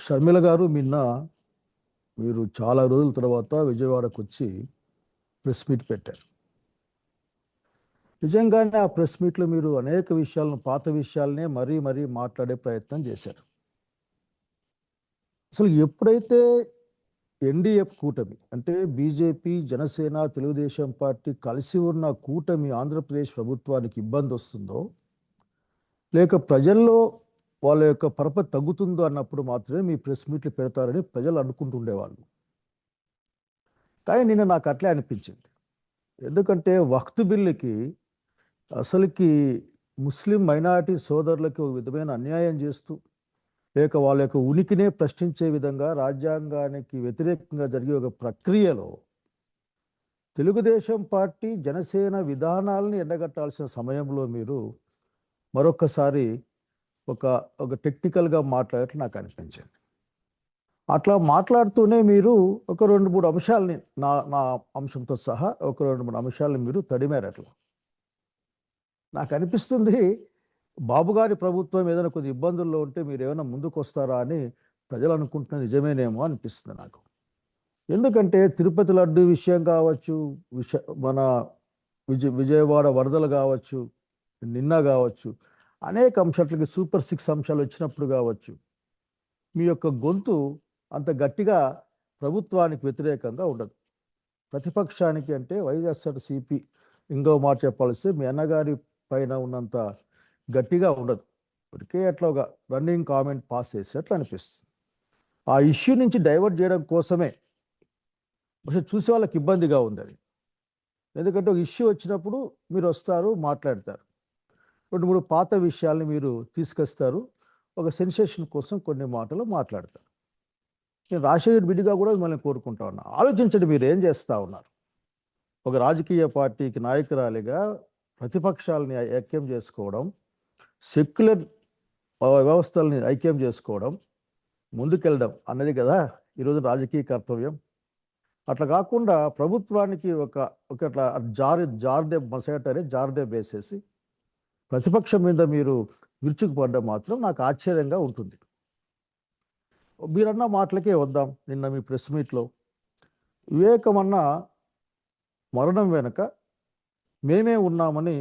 షర్మిల గారు నిన్న మీరు చాలా రోజుల తర్వాత విజయవాడకు వచ్చి ప్రెస్ మీట్ పెట్టారు. నిజంగానే ఆ ప్రెస్ మీట్లో మీరు అనేక విషయాలను, పాత విషయాలనే మరీ మరీ మాట్లాడే ప్రయత్నం చేశారు. అసలు ఎప్పుడైతే ఎన్డీఏ కూటమి అంటే బీజేపీ, జనసేన, తెలుగుదేశం పార్టీ కలిసి ఉన్న కూటమి ఆంధ్రప్రదేశ్ ప్రభుత్వానికి ఇబ్బంది వస్తుందో, లేక ప్రజల్లో వాళ్ళ యొక్క పరపతి తగ్గుతుందో అన్నప్పుడు మాత్రమే మీ ప్రెస్ మీట్లు పెడతారని ప్రజలు అనుకుంటుండేవాళ్ళు. కానీ నిన్న నాకు అట్లే అనిపించింది. ఎందుకంటే వక్త్ బిల్లుకి అసలుకి ముస్లిం మైనారిటీ సోదరులకి ఒక విధమైన అన్యాయం చేస్తూ, లేక వాళ్ళ యొక్క ఉనికినే ప్రశ్నించే విధంగా రాజ్యాంగానికి వ్యతిరేకంగా జరిగే ఒక ప్రక్రియలో తెలుగుదేశం పార్టీ, జనసేన విధానాలను ఎండగట్టాల్సిన సమయంలో మీరు మరొకసారి ఒక ఒక టెక్నికల్గా మాట్లాడేట్లు నాకు అనిపించింది. అట్లా మాట్లాడుతూనే మీరు ఒక 2-3 అంశాలని నా నా అంశంతో సహా ఒక 2-3 అంశాలను మీరు తడిమారు. అట్లా నాకు అనిపిస్తుంది, బాబు గారి ప్రభుత్వం ఏదైనా కొద్ది ఇబ్బందుల్లో ఉంటే మీరు ఏమైనా ముందుకు వస్తారా అని ప్రజలు అనుకుంటున్న నిజమేనేమో అనిపిస్తుంది నాకు. ఎందుకంటే తిరుపతి లడ్డు విషయం కావచ్చు, మన విజయవాడ వరదలు కావచ్చు, నిన్న కావచ్చు, అనేక అంశాలకి సూపర్ 6 అంశాలు వచ్చినప్పుడు కావచ్చు, మీ యొక్క గొంతు అంత గట్టిగా ప్రభుత్వానికి వ్యతిరేకంగా ఉండదు. ప్రతిపక్షానికి అంటే వైఎస్ఆర్సీపీ ఇంకో మాట చెప్పాల్సి మీ అన్నగారి పైన ఉన్నంత గట్టిగా ఉండదు. ఇప్పటికే అట్లా ఒక రన్నింగ్ కామెంట్ పాస్ చేసేట్లు అనిపిస్తుంది. ఆ ఇష్యూ నుంచి డైవర్ట్ చేయడం కోసమే చూసే వాళ్ళకి ఇబ్బందిగా ఉంది అది. ఎందుకంటే ఒక ఇష్యూ వచ్చినప్పుడు మీరు వస్తారు, మాట్లాడతారు, 2-3 పాత విషయాల్ని మీరు తీసుకొస్తారు, ఒక సెన్సేషన్ కోసం కొన్ని మాటలు మాట్లాడతారు. నేను రాజశేఖర్ బిడ్డగా కూడా మిమ్మల్ని కోరుకుంటా ఉన్నా, ఆలోచించండి మీరు ఏం చేస్తూ ఉన్నారు. ఒక రాజకీయ పార్టీకి నాయకురాలిగా ప్రతిపక్షాలని ఐక్యం చేసుకోవడం, సెక్యులర్ వ్యవస్థల్ని ఐక్యం చేసుకోవడం, ముందుకెళ్ళడం అన్నది కదా ఈరోజు రాజకీయ కర్తవ్యం. అట్లా కాకుండా ప్రభుత్వానికి అట్లా జార్దే మసగటారే జార్దే వేసేసి ప్రతిపక్షం మీద మీరు విరుచుకుపడ్డం మాత్రం నాకు ఆశ్చర్యంగా ఉంటుంది. మీరన్న మాటలకే వద్దాం. నిన్న మీ ప్రెస్ మీట్లో వివేకమన్న మరణం వెనుక మేమే ఉన్నామని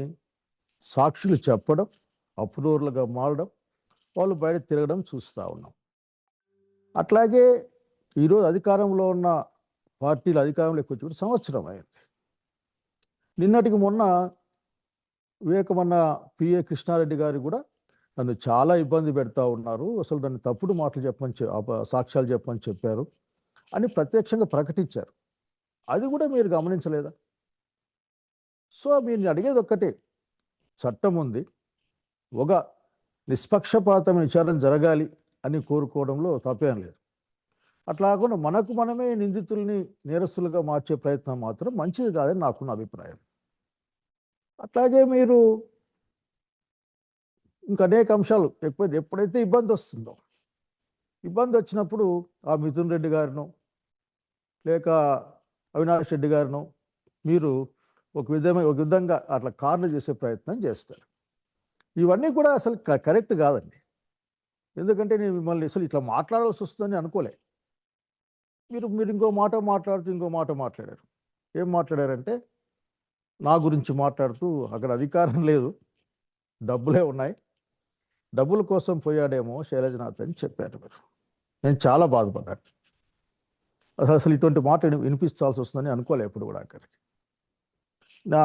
సాక్షులు చెప్పడం, అప్రూవర్లుగా మారడం, వాళ్ళు బయట తిరగడం చూస్తూ ఉన్నాం. అట్లాగే ఈరోజు అధికారంలో ఉన్న పార్టీలు అధికారంలోకి వచ్చి సంవత్సరం అయింది. నిన్నటికి మొన్న వివేకమన్న పిఏ కృష్ణారెడ్డి గారు కూడా నన్ను చాలా ఇబ్బంది పెడతా ఉన్నారు, అసలు నన్ను తప్పుడు మాటలు చెప్పని సాక్ష్యాలు చెప్పని చెప్పారు అని ప్రత్యక్షంగా ప్రకటించారు. అది కూడా మీరు గమనించలేదా? సో మీరు అడిగేది ఒక్కటే, చట్టం ఉంది, ఒక నిష్పక్షపాతమైన విచారణ జరగాలి అని కోరుకోవడంలో తప్పేం లేదు. అట్లా కాకుండా మనకు మనమే నిందితుల్ని నేరస్తులుగా మార్చే ప్రయత్నం మాత్రం మంచిది కాదని నాకున్న అభిప్రాయం. అట్లాగే మీరు ఇంకా అనేక అంశాలు ఎప్పుడైతే ఇబ్బంది వస్తుందో, ఇబ్బంది వచ్చినప్పుడు ఆ మిథున్ రెడ్డి గారిను లేక అవినాష్ రెడ్డి గారిను మీరు ఒక విధంగా అట్లా కార్లు చేసే ప్రయత్నం చేస్తారు. ఇవన్నీ కూడా అసలు కరెక్ట్ కాదండి. ఎందుకంటే నేను మిమ్మల్ని అసలు ఇట్లా మాట్లాడాల్సి వస్తుందని అనుకోలే. మీరు ఇంకో మాట మాట్లాడుతూ ఇంకో మాట మాట్లాడారు. ఏం మాట్లాడారంటే, నా గురించి మాట్లాడుతూ అక్కడ అధికారం లేదు, డబ్బులే ఉన్నాయి, డబ్బుల కోసం పోయాడేమో శైలజనాథ్ అని చెప్పారు మీరు. నేను చాలా బాధపడ్డాను. అసలు ఇటువంటి మాట వినిపించాల్సి వస్తుందని అనుకోలే ఎప్పుడు కూడా. అక్కడికి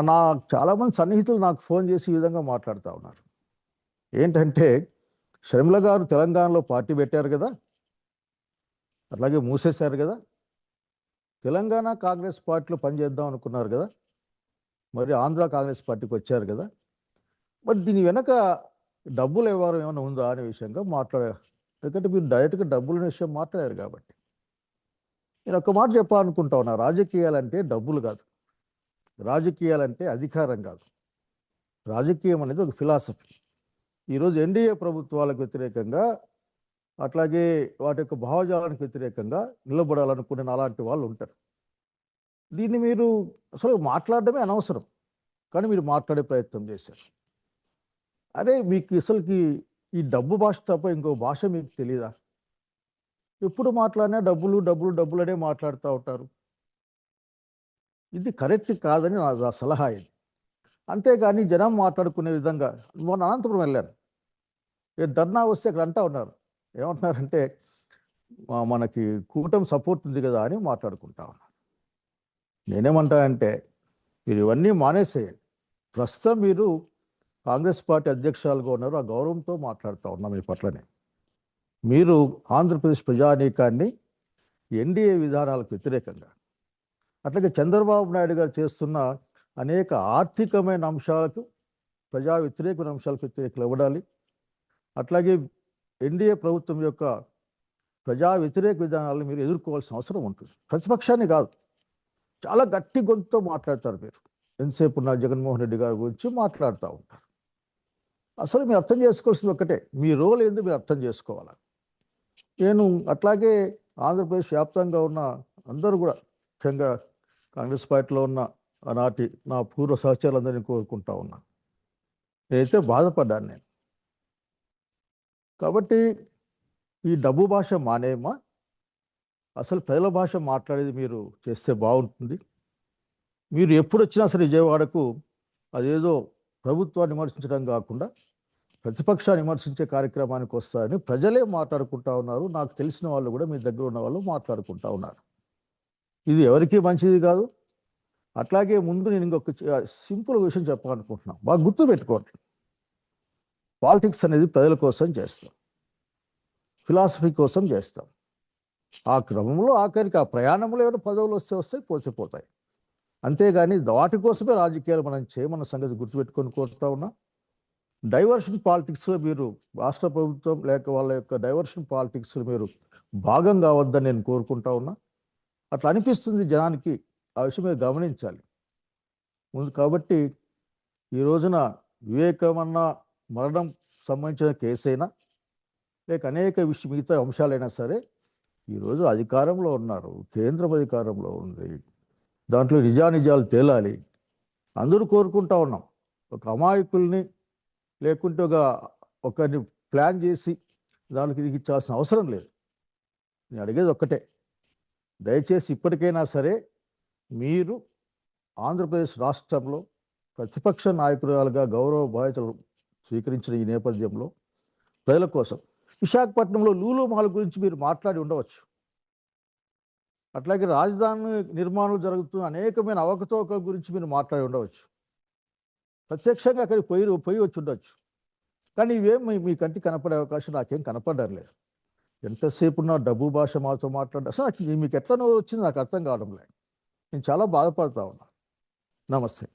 నా చాలామంది సన్నిహితులు నాకు ఫోన్ చేసి ఈ విధంగా మాట్లాడుతూ ఉన్నారు. ఏంటంటే, షర్మిల గారు తెలంగాణలో పార్టీ పెట్టారు కదా, అట్లాగే మూసేశారు కదా, తెలంగాణ కాంగ్రెస్ పార్టీలో పనిచేద్దాం అనుకున్నారు కదా, మరి ఆంధ్ర కాంగ్రెస్ పార్టీకి వచ్చారు కదా, మరి దీని వెనక డబ్బులు వ్యవహారం ఏమైనా ఉందా అనే విషయంగా మాట్లాడారు. ఎందుకంటే మీరు డైరెక్ట్గా డబ్బుల విషయం మాట్లాడారు కాబట్టి నేను ఒక్క మాట చెప్పాలనుకుంటా ఉన్నా. రాజకీయాలంటే డబ్బులు కాదు, రాజకీయాలంటే అధికారం కాదు, రాజకీయం అనేది ఒక ఫిలాసఫీ. ఈరోజు ఎన్డీఏ ప్రభుత్వాలకు వ్యతిరేకంగా, అట్లాగే వాటి యొక్క భావజాలానికి వ్యతిరేకంగా నిలబడాలనుకునే అలాంటి వాళ్ళు ఉంటారు. దీన్ని మీరు అసలు మాట్లాడడమే అనవసరం, కానీ మీరు మాట్లాడే ప్రయత్నం చేశారు. అరే మీకు అసలుకి ఈ డబ్బు భాష తప్ప ఇంకో భాష మీకు తెలీదా? ఎప్పుడు మాట్లాడినా డబ్బులు డబ్బులు డబ్బులు అనే మాట్లాడుతూ ఉంటారు. ఇది కరెక్ట్ కాదని నా సలహా ఇది. అంతేగాని జనం మాట్లాడుకునే విధంగా మొన్న అనంతపురం వెళ్ళాను. ధర్నా వస్తే అక్కడ అంటా ఉన్నారు. ఏమంటున్నారంటే మనకి కూటమి సపోర్ట్ ఉంది కదా అని మాట్లాడుకుంటా ఉన్నారు. నేనేమంటా అంటే మీరు ఇవన్నీ మానేసేయండి. ప్రస్తుతం మీరు కాంగ్రెస్ పార్టీ అధ్యక్షురాలుగా ఉన్నారు. ఆ గౌరవంతో మాట్లాడుతూ ఉన్నాం మీ పట్లనే. మీరు ఆంధ్రప్రదేశ్ ప్రజానీకాన్ని ఎన్డీఏ విధానాలకు వ్యతిరేకంగా, అట్లాగే చంద్రబాబు నాయుడు గారు చేస్తున్న అనేక ఆర్థికమైన అంశాలకు, ప్రజా వ్యతిరేకమైన అంశాలకు వ్యతిరేకలు ఇవ్వడాలి. అట్లాగే ఎన్డీఏ ప్రభుత్వం యొక్క ప్రజా వ్యతిరేక విధానాలను మీరు ఎదుర్కోవాల్సిన అవసరం ఉంటుంది. ప్రతిపక్షాన్ని కాదు, చాలా గట్టి గొంతుతో మాట్లాడతారు మీరు. ఎంతసేపు ఉన్న జగన్మోహన్ రెడ్డి గారి గురించి మాట్లాడుతూ ఉంటారు. అసలు మీరు అర్థం చేసుకోవాల్సింది ఒక్కటే, మీ రోల్ ఏందో మీరు అర్థం చేసుకోవాలి. నేను అట్లాగే ఆంధ్రప్రదేశ్ వ్యాప్తంగా ఉన్న అందరూ కూడా, ముఖ్యంగా కాంగ్రెస్ పార్టీలో ఉన్న ఆనాటి నా పూర్వ సహచరులందరినీ కోరుకుంటా ఉన్నా. నేనైతే బాధపడ్డాను నేను. కాబట్టి ఈ డబ్బు భాష మానేయమా, అసలు ప్రజల భాష మాట్లాడేది మీరు చేస్తే బాగుంటుంది. మీరు ఎప్పుడు వచ్చినా సరే విజయవాడకు అదేదో ప్రభుత్వాన్ని విమర్శించడం కాకుండా ప్రతిపక్షాన్ని విమర్శించే కార్యక్రమానికి వస్తారని ప్రజలే మాట్లాడుకుంటా ఉన్నారు. నాకు తెలిసిన వాళ్ళు కూడా, మీ దగ్గర ఉన్న వాళ్ళు మాట్లాడుకుంటా ఉన్నారు. ఇది ఎవరికీ మంచిది కాదు. అట్లాగే ముందు నేను ఇంకొక సింపుల్ విషయం చెప్పాలనుకుంటున్నాను. బాగా గుర్తుపెట్టుకోండి, పాలిటిక్స్ అనేది ప్రజల కోసం చేస్తాం, ఫిలాసఫీ కోసం చేస్తాం. ఆ క్రమంలో ఆఖరికి ఆ ప్రయాణంలో ఏమైనా పదవులు వస్తాయి, పోచిపోతాయి. అంతేగాని వాటి కోసమే రాజకీయాలు మనం చేయమన్న సంగతి గుర్తుపెట్టుకొని కోరుతా ఉన్నా. డైవర్షన్ పాలిటిక్స్లో మీరు, రాష్ట్ర ప్రభుత్వం లేక వాళ్ళ యొక్క డైవర్షన్ పాలిటిక్స్లో మీరు భాగం కావద్దని నేను కోరుకుంటా ఉన్నా. అట్లా అనిపిస్తుంది జనానికి, ఆ విషయం మీరు గమనించాలి ముందు. కాబట్టి ఈ రోజున వివేకమన్న మరణం సంబంధించిన కేసైనా లేక అనేక మిగతా అంశాలైనా సరే, ఈరోజు అధికారంలో ఉన్నారు, కేంద్రం అధికారంలో ఉంది, దాంట్లో నిజానిజాలు తేలాలి. అందరూ కోరుకుంటా ఉన్నాం. ఒక అమాయకుల్ని లేకుంటే ఒకరిని ప్లాన్ చేసి దానికి ఇచ్చాల్సిన అవసరం లేదు. నేను అడిగేది ఒక్కటే, దయచేసి ఇప్పటికైనా సరే మీరు ఆంధ్రప్రదేశ్ రాష్ట్రంలో ప్రతిపక్ష నాయకురాలుగా గౌరవ బాధ్యతలు స్వీకరించిన ఈ నేపథ్యంలో ప్రజల కోసం విశాఖపట్నంలో లూలు మాల్ గురించి మీరు మాట్లాడి ఉండవచ్చు. అట్లాగే రాజధాని నిర్మాణం జరుగుతున్న అనేకమైన అవకతవకల గురించి మీరు మాట్లాడి ఉండవచ్చు. ప్రత్యక్షంగా అక్కడికి పోయి వచ్చి ఉండొచ్చు. కానీ ఇవేం మీ కంటికి కనపడే అవకాశం నాకేం కనపడడం లేదు. ఎంతసేపు నా డబ్బు భాష మాతో మాట్లాడే, అసలు మీకు ఎట్లా నోరు వచ్చింది నాకు అర్థం కావడం లేదు. నేను చాలా బాధపడతా ఉన్నా. నమస్తే.